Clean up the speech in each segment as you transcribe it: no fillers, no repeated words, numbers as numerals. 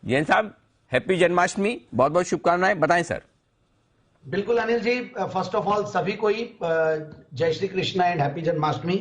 जैन साहब, हैप्पी जन्माष्टमी, बहुत बहुत शुभकामनाएं, बताएं सर। बिल्कुल Anil ji, first of all सभी को ही जय श्री कृष्ण एंड हैप्पी जन्माष्टमी।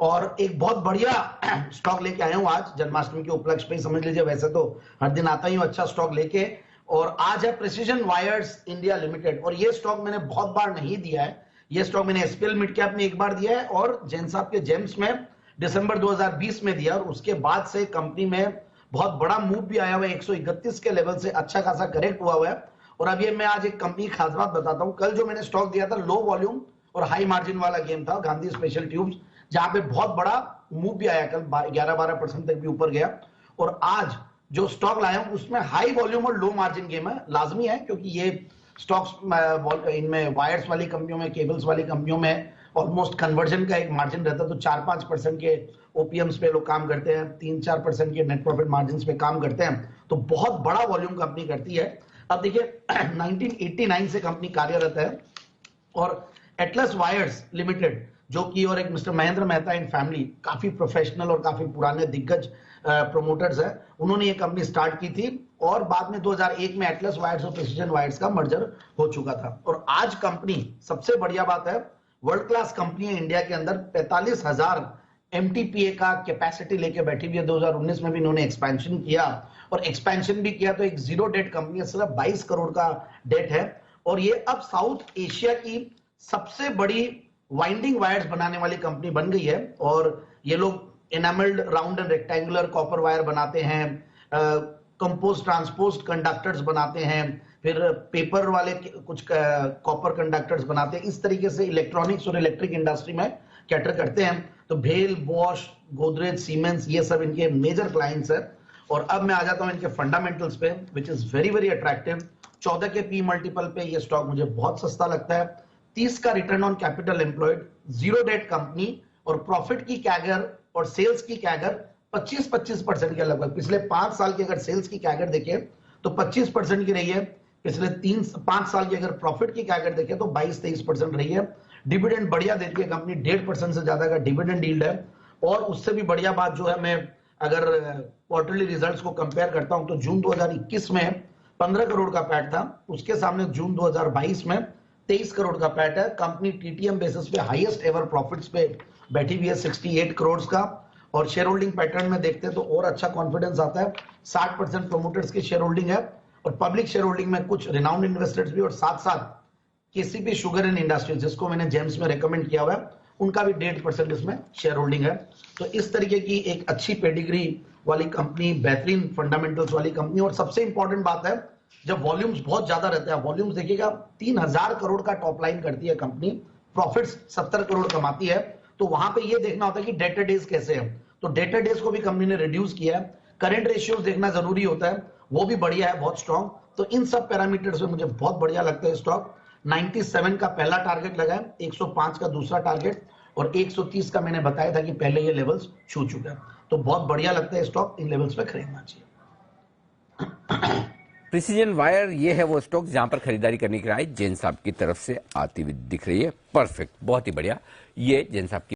और एक बहुत बढ़िया स्टॉक लेके आया हूं आज जन्माष्टमी के उपलक्ष्य पे, समझ लीजिए। वैसे तो हर दिन आता ही हूं अच्छा स्टॉक लेके, और आज है प्रिसीजन वायर्स इंडिया लिमिटेड। और ये स्टॉक मैंने बहुत बार नहीं दिया है, ये स्टॉक मैंने एसपीएल मिड कैप में एक बार दिया है और जैन साहब के जेम्स में दिसंबर 2020 में दिया। और उसके बाद से कंपनी में बहुत बड़ा मूव भी आया हुआ है, 131 के लेवल से अच्छा खासा करेक्ट हुआ हुआ है। और अब ये मैं आज एक कंपनी खास बात बताता हूं। कल जो मैंने स्टॉक दिया था लो वॉल्यूम और हाई मार्जिन वाला गेम था, गांधी स्पेशल ट्यूब्स, जहां पे बहुत बड़ा मूव भी आया, कल 11-12% तक भी ऊपर गया। और आज जो स्टॉक लाया हूं उसमें हाई वॉल्यूम और लो मार्जिन गेम है, लाजमी है, क्योंकि ये स्टॉक्स इनमें वायर्स वाली कंपनियों में, केबल्स वाली कंपनियों में ऑलमोस्ट कन्वर्जन का एक मार्जिन रहता है। तो 4-5% के ओपीएम्स पे लोग काम करते हैं, 3-4% के नेट प्रॉफिट मार्जिन पे काम करते हैं। तो बहुत बड़ा वॉल्यूम कंपनी करती है। अब देखिए 1989 से कंपनी कार्यरत है, और एटलस वायर्स लिमिटेड जो कि, और एक mister Mahendra Mehta and family, काफी प्रोफेशनल और काफी पुराने दिग्गज प्रोमोटर्स है, उन्होंने ये कंपनी स्टार्ट की थी। और बाद में 2001 में एटलस वायर्स और प्रिसीजन वायर्स का मर्जर हो चुका था। और आज कंपनी, सबसे बढ़िया बात है, वर्ल्ड क्लास कंपनी है इंडिया के अंदर, 45,000 एमटीपीए का कैपेसिटी लेके बैठी हुई है। 2019 में भी इन्होंने एक्सपेंशन किया, और एक्सपेंशन भी किया तो एक जीरो डेट कंपनी है, सिर्फ 22 करोड़ का डेट है। और ये अब साउथ एशिया की सबसे बड़ी वाइंडिंग वायर्स बनाने वाली कंपनी बन गई है। और ये लोग enamelled round and rectangular copper wire बनाते हैं, कंपोस्ट ट्रांसपोस्ट कंडक्टर्स बनाते हैं, फिर पेपर वाले कुछ कॉपर कंडक्टर्स बनाते हैं। इस तरीके से इलेक्ट्रॉनिक्स और इलेक्ट्रिक इंडस्ट्री में कैटर करते हैं। तो भेल, बॉश, गोदरेज, सीमेंस, ये सब इनके मेजर क्लाइंट्स है। और अब मैं आ जाता हूं इनके फंडामेंटल्स पे, which is very very attractive. 14 के पी मल्टीपल पे ये स्टॉक मुझे बहुत सस्ता लगता है। 30 का return on capital employed, zero debt company, और प्रॉफिट की कैगर और सेल्स की कैगर 25% के लगभग। पिछले 5 साल की अगर सेल्स की कैगर देखें तो 25% की रही है। पिछले 3-5 साल की अगर प्रॉफिट की कैगर देखें तो 22-23% रही है। डिविडेंड बढ़िया देती है कंपनी, 1.5% से ज्यादा का डिविडेंड यील्ड है। और उससे भी बढ़िया बात जो है, मैं अगर क्वार्टरली रिजल्ट्स को कंपेयर करता हूं तो जून 2021 में 15 करोड़ का पैट था, उसके सामने जून 2022 में 23 करोड़ का पैट है। कंपनी टीटीएम बेसिस पे हाईएस्ट एवर प्रॉफिट्स पे बैठी हुई है, 68 करोड़ का। और शेयर होल्डिंग पैटर्न में देखते हैं तो और अच्छा कॉन्फिडेंस आता है। 60% प्रोमोटर्स की शेयर होल्डिंग है, और पब्लिक शेयर होल्डिंग में कुछ रिनाउंड इन्वेस्टर्स भी, और साथ साथ केसीपी शुगर एंड इंडस्ट्रीज, जिसको मैंने जेम्स में रेकमेंड किया हुआ है, उनका भी 1.5% इसमें शेयर होल्डिंग है। तो इस तरीके की एक अच्छी पेडिग्री वाली कंपनी, बेहतरीन फंडामेंटल्स वाली कंपनी। और सबसे इंपॉर्टेंट बात है, जब वॉल्यूम्स बहुत ज्यादा रहते हैं, वॉल्यूम्स देखिएगा 3000 करोड़ का टॉप लाइन करती है कंपनी, प्रॉफिट्स 70 करोड़ कमाती है, तो वहां पे ये देखना होता है कि डेटर डेज कैसे है। तो डेटर डेज को भी कंपनी ने रिड्यूस किया है। करंट रेशियोज देखना जरूरी होता है, वो भी बढ़िया है, बहुत स्ट्रॉन्ग। तो इन सब पैरामीटर्स में मुझे बहुत बढ़िया लगता है स्टॉक। 97 का पहला टारगेट लगा है, 105 का दूसरा टारगेट, और 130 का मैंने बताया था कि पहले ये लेवल्स छू चुका है। तो बहुत बढ़िया लगता है स्टॉक, इन लेवल्स पे खरीदना चाहिए। प्रिसीजन वायर ये है वो स्टॉक जहां पर खरीदारी करने की राय जैन साहब की तरफ से आती हुई दिख रही है। परफेक्ट, बहुत ही बढ़िया। ये जैन साहब की